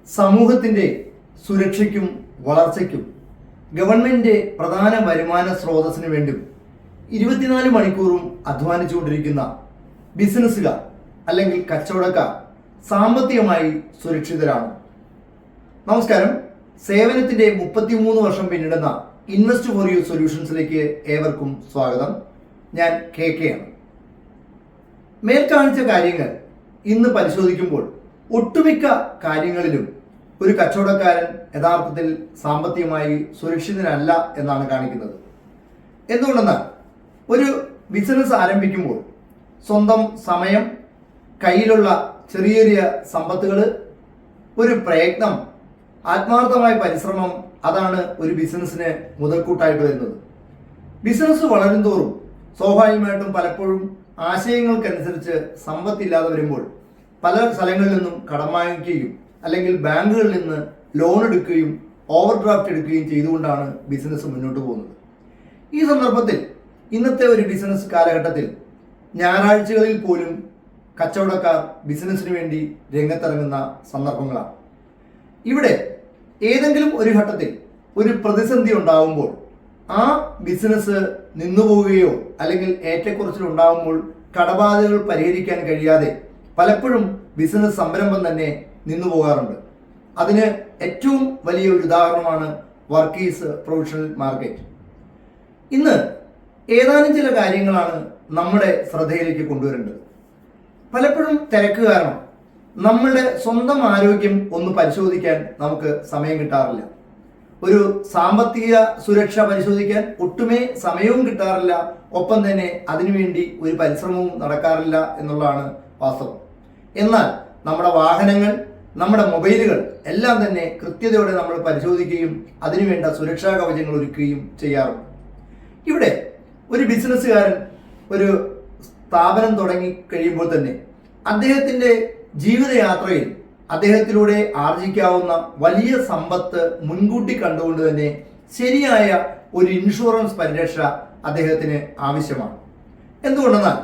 സമൂഹത്തിൻ്റെ സുരക്ഷയ്ക്കും വളർച്ചയ്ക്കും ഗവൺമെൻറ് പ്രധാന വരുമാന സ്രോതസ്സിന് വേണ്ടി 24 മണിക്കൂറും അധ്വാനിച്ചുകൊണ്ടിരിക്കുന്ന ബിസിനസ്സുകാർ അല്ലെങ്കിൽ കച്ചവടക്കാർ സാമ്പത്തികമായി സുരക്ഷിതരാണ്. നമസ്കാരം. സേവനത്തിൻ്റെ 33 വർഷം പിന്നിടുന്ന ഇൻവെസ്റ്റ് ഫോർ യു സൊല്യൂഷൻസിലേക്ക് ഏവർക്കും സ്വാഗതം. ഞാൻ കെ ആണ്. മേൽക്കാണിച്ച കാര്യങ്ങൾ ഇന്ന് പരിശോധിക്കുമ്പോൾ ഒട്ടുമിക്ക കാര്യങ്ങളിലും ഒരു കച്ചവടക്കാരൻ യഥാർത്ഥത്തിൽ സാമ്പത്തികമായി സുരക്ഷിതനല്ല എന്നാണ് കാണിക്കുന്നത്. എന്തുകൊണ്ടെന്നാൽ ഒരു ബിസിനസ് ആരംഭിക്കുമ്പോൾ സ്വന്തം സമയം, കയ്യിലുള്ള ചെറിയ ചെറിയ സമ്പത്തുകൾ, ഒരു പ്രയത്നം, ആത്മാർത്ഥമായ പരിശ്രമം, അതാണ് ഒരു ബിസിനസ്സിന് മുതൽക്കൂട്ടായിട്ട് വരുന്നത്. ബിസിനസ് വളരുംതോറും സ്വാഭാവികമായിട്ടും പലപ്പോഴും ആശയങ്ങൾക്കനുസരിച്ച് സമ്പത്തില്ലാതെ വരുമ്പോൾ പല സ്ഥലങ്ങളിൽ നിന്നും കടം വാങ്ങിക്കുകയും അല്ലെങ്കിൽ ബാങ്കുകളിൽ നിന്ന് ലോൺ എടുക്കുകയും ഓവർ ഡ്രാഫ്റ്റ് എടുക്കുകയും ചെയ്തുകൊണ്ടാണ് ബിസിനസ് മുന്നോട്ട് പോകുന്നത്. ഈ സന്ദർഭത്തിൽ ഇന്നത്തെ ഒരു ബിസിനസ് കാലഘട്ടത്തിൽ ഞായറാഴ്ചകളിൽ പോലും കച്ചവടക്കാർ ബിസിനസ്സിന് വേണ്ടി രംഗത്തിറങ്ങുന്ന സന്ദർഭങ്ങളാണ്. ഇവിടെ ഏതെങ്കിലും ഒരു ഘട്ടത്തിൽ ഒരു പ്രതിസന്ധി ഉണ്ടാകുമ്പോൾ ആ ബിസിനസ് നിന്നുപോവുകയോ അല്ലെങ്കിൽ ഏറ്റക്കുറച്ചിൽ ഉണ്ടാകുമ്പോൾ കടബാധകൾ പരിഹരിക്കാൻ കഴിയാതെ പലപ്പോഴും ബിസിനസ് സംരംഭം തന്നെ നിന്നു പോകാറുണ്ട്. അതിന് ഏറ്റവും വലിയ ഒരു ഉദാഹരണമാണ് വർക്കീസ് പ്രൊവിഷണൽ മാർക്കറ്റ്. ഇന്ന് ഏതാനും ചില കാര്യങ്ങളാണ് നമ്മുടെ ശ്രദ്ധയിലേക്ക് കൊണ്ടുവരേണ്ടത്. പലപ്പോഴും തിരക്ക് കാരണം നമ്മളുടെ സ്വന്തം ആരോഗ്യം ഒന്ന് പരിശോധിക്കാൻ നമുക്ക് സമയം കിട്ടാറില്ല. ഒരു സാമ്പത്തിക സുരക്ഷ പരിശോധിക്കാൻ ഒട്ടുമേ സമയവും കിട്ടാറില്ല. ഒപ്പം തന്നെ അതിനുവേണ്ടി ഒരു പരിശ്രമവും നടക്കാറില്ല എന്നുള്ളതാണ് വാസ്തവം. എന്നാൽ നമ്മുടെ വാഹനങ്ങൾ, നമ്മുടെ മൊബൈലുകൾ എല്ലാം തന്നെ കൃത്യതയോടെ നമ്മൾ പരിശോധിക്കുകയും അതിനുവേണ്ട സുരക്ഷാ കവചങ്ങൾ ഒരുക്കുകയും ചെയ്യാറുണ്ട്. ഇവിടെ ഒരു ബിസിനസ്സുകാരൻ ഒരു സ്ഥാപനം തുടങ്ങി കഴിയുമ്പോൾ തന്നെ അദ്ദേഹത്തിൻ്റെ ജീവിതയാത്രയിൽ അദ്ദേഹത്തിലൂടെ ആർജിക്കാവുന്ന വലിയ സമ്പത്ത് മുൻകൂട്ടി കണ്ടുകൊണ്ട് തന്നെ ശരിയായ ഒരു ഇൻഷുറൻസ് പരിരക്ഷ അദ്ദേഹത്തിന് ആവശ്യമാണ്. എന്തുകൊണ്ടെന്നാൽ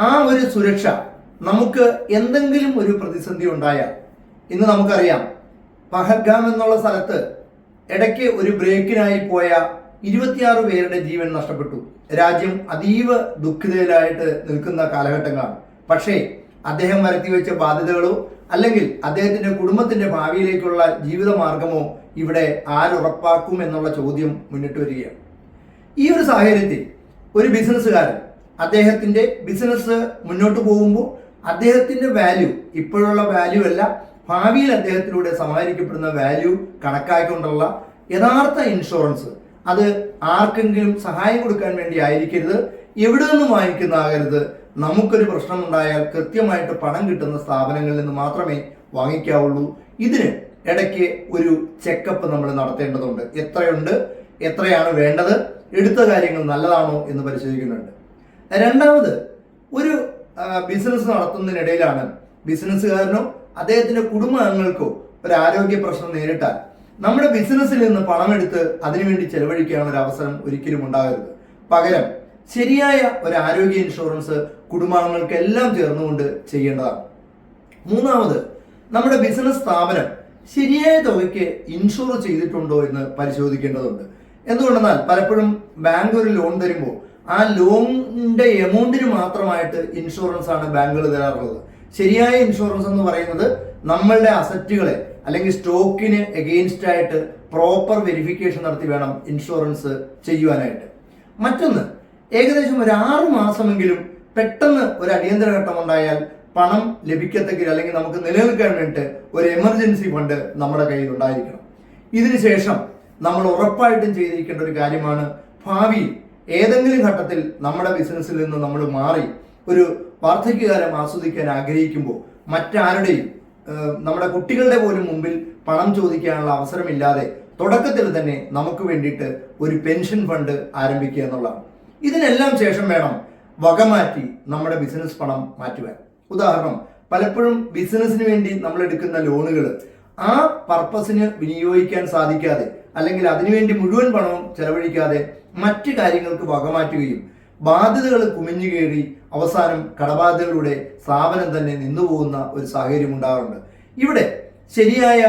ആ ഒരു സുരക്ഷ നമുക്ക് എന്തെങ്കിലും ഒരു പ്രതിസന്ധി ഉണ്ടായാൽ, ഇന്ന് നമുക്കറിയാം പഹൽഗാം എന്നുള്ള സ്ഥലത്ത് ഇടയ്ക്ക് ഒരു ബ്രേക്കിനായി പോയ 26 പേരുടെ ജീവൻ നഷ്ടപ്പെട്ടു. രാജ്യം അതീവ ദുഃഖിതയിലായിട്ട് നിൽക്കുന്ന കാലഘട്ടങ്ങളാണ്. പക്ഷേ അദ്ദേഹം വരുത്തിവെച്ച ബാധ്യതകളോ അല്ലെങ്കിൽ അദ്ദേഹത്തിന്റെ കുടുംബത്തിന്റെ ഭാവിയിലേക്കുള്ള ജീവിതമാർഗമോ ഇവിടെ ആരുറപ്പാക്കും എന്നുള്ള ചോദ്യം മുന്നിട്ട് വരികയാണ്. ഈ ഒരു സാഹചര്യത്തിൽ ഒരു ബിസിനസ്സുകാരൻ അദ്ദേഹത്തിന്റെ ബിസിനസ് മുന്നോട്ട് പോകുമ്പോൾ അദ്ദേഹത്തിന്റെ വാല്യൂ, ഇപ്പോഴുള്ള വാല്യൂ അല്ല, ഭാവിയിൽ അദ്ദേഹത്തിലൂടെ സമാഹരിക്കപ്പെടുന്ന വാല്യൂ കണക്കാക്കിക്കൊണ്ടുള്ള യഥാർത്ഥ ഇൻഷുറൻസ്, അത് ആർക്കെങ്കിലും സഹായം കൊടുക്കാൻ വേണ്ടി ആയിരിക്കരുത്, എവിടെ നിന്നും വാങ്ങിക്കുന്നതാകരുത്. നമുക്കൊരു പ്രശ്നമുണ്ടായാൽ കൃത്യമായിട്ട് പണം കിട്ടുന്ന സ്ഥാപനങ്ങളിൽ നിന്ന് മാത്രമേ വാങ്ങിക്കാവുള്ളൂ. ഇതിന് ഇടയ്ക്ക് ഒരു ചെക്കപ്പ് നമ്മൾ നടത്തേണ്ടതുണ്ട്. എത്രയുണ്ട്, എത്രയാണ് വേണ്ടത്, എടുത്ത കാര്യങ്ങൾ നല്ലതാണോ എന്ന് പരിശോധിക്കുന്നുണ്ട്. രണ്ടാമത്, ഒരു ബിസിനസ് നടത്തുന്നതിനിടയിലാണ് ബിസിനസ്സുകാരനോ അദ്ദേഹത്തിന്റെ കുടുംബാംഗങ്ങൾക്കോ ഒരു ആരോഗ്യ പ്രശ്നം നേരിട്ടാൽ നമ്മുടെ ബിസിനസ്സിൽ നിന്ന് പണമെടുത്ത് അതിനുവേണ്ടി ചെലവഴിക്കാനുള്ള ഒരു അവസരം ഒരിക്കലും ഉണ്ടാകരുത്. പകരം ശരിയായ ഒരു ആരോഗ്യ ഇൻഷുറൻസ് കുടുംബാംഗങ്ങൾക്ക് എല്ലാം ചേർന്നുകൊണ്ട് ചെയ്യേണ്ടതാണ്. മൂന്നാമത്, നമ്മുടെ ബിസിനസ് സ്ഥാപനം ശരിയായ തുകയ്ക്ക് ഇൻഷുർ ചെയ്തിട്ടുണ്ടോ എന്ന് പരിശോധിക്കേണ്ടതുണ്ട്. എന്തുകൊണ്ടെന്നാൽ പലപ്പോഴും ബാങ്ക് ഒരു ലോൺ തരുമ്പോൾ ആ ലോണിന്റെ എമൗണ്ടിന് മാത്രമായിട്ട് ഇൻഷുറൻസ് ആണ് ബാങ്കുകൾ തരാറുള്ളത്. ശരിയായ ഇൻഷുറൻസ് എന്ന് പറയുന്നത് നമ്മളുടെ അസറ്റുകളെ അല്ലെങ്കിൽ സ്റ്റോക്കിന് എഗെയിൻസ്റ്റ് ആയിട്ട് പ്രോപ്പർ വെരിഫിക്കേഷൻ നടത്തി വേണം ഇൻഷുറൻസ് ചെയ്യുവാനായിട്ട്. മറ്റൊന്ന്, ഏകദേശം ഒരു 6 മാസമെങ്കിലും പെട്ടെന്ന് ഒരു അടിയന്തര ഘട്ടം ഉണ്ടായാൽ പണം ലഭിക്കത്തക്ക അല്ലെങ്കിൽ നമുക്ക് നിലനിൽക്കാൻ വേണ്ടിയിട്ട് ഒരു എമർജൻസി ഫണ്ട് നമ്മുടെ കയ്യിൽ ഉണ്ടായിരിക്കണം. ഇതിനുശേഷം നമ്മൾ ഉറപ്പായിട്ടും ചെയ്തിരിക്കേണ്ട ഒരു കാര്യമാണ്, ഭാവിയിൽ ഏതെങ്കിലും ഘട്ടത്തിൽ നമ്മുടെ ബിസിനസ്സിൽ നിന്ന് നമ്മൾ മാറി ഒരു വാർദ്ധക്യകാലം ആസ്വദിക്കാൻ ആഗ്രഹിക്കുമ്പോൾ മറ്റാരുടെയും, നമ്മുടെ കുട്ടികളുടെ പോലും മുമ്പിൽ പണം ചോദിക്കാനുള്ള അവസരമില്ലാതെ തുടക്കത്തിൽ തന്നെ നമുക്ക് വേണ്ടിയിട്ട് ഒരു പെൻഷൻ ഫണ്ട് ആരംഭിക്കുക എന്നുള്ളതാണ്. ഇതിനെല്ലാം ശേഷം വേണം വകമാറ്റി നമ്മുടെ ബിസിനസ് പണം മാറ്റുവാൻ. ഉദാഹരണം, പലപ്പോഴും ബിസിനസ്സിന് വേണ്ടി നമ്മൾ എടുക്കുന്ന ലോണുകൾ ആ പർപ്പസിന് വിനിയോഗിക്കാൻ സാധിക്കാതെ അല്ലെങ്കിൽ അതിനുവേണ്ടി മുഴുവൻ പണവും ചെലവഴിക്കാതെ മറ്റു കാര്യങ്ങൾക്ക് വകമാറ്റുകയും ബാധ്യതകൾ കുമിഞ്ഞു കയറി അവസാനം കടബാധ്യതകളുടെ സ്ഥാപനം തന്നെ നിന്നുപോകുന്ന ഒരു സാഹചര്യം ഉണ്ടാകാറുണ്ട്. ഇവിടെ ശരിയായ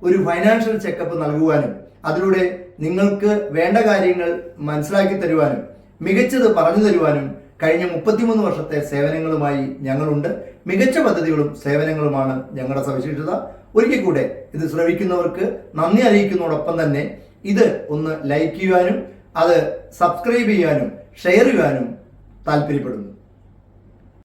ഒരു ഫൈനാൻഷ്യൽ ചെക്കപ്പ് നൽകുവാനും അതിലൂടെ നിങ്ങൾക്ക് വേണ്ട കാര്യങ്ങൾ മനസ്സിലാക്കി തരുവാനും മികച്ചത് പറഞ്ഞു തരുവാനും കഴിഞ്ഞ 33 വർഷത്തെ സേവനങ്ങളുമായി ഞങ്ങളുണ്ട്. മികച്ച പദ്ധതികളും സേവനങ്ങളുമാണ് ഞങ്ങളുടെ സവിശേഷത. ഒരിക്കൽ കൂടെ ഇത് ശ്രവിക്കുന്നവർക്ക് നന്ദി അറിയിക്കുന്നതോടൊപ്പം തന്നെ ഇത് ഒന്ന് ലൈക്ക് ചെയ്യുവാനും അത് സബ്സ്ക്രൈബ് ചെയ്യാനും ഷെയർ ചെയ്യാനും താല്പര്യപ്പെടുന്നു.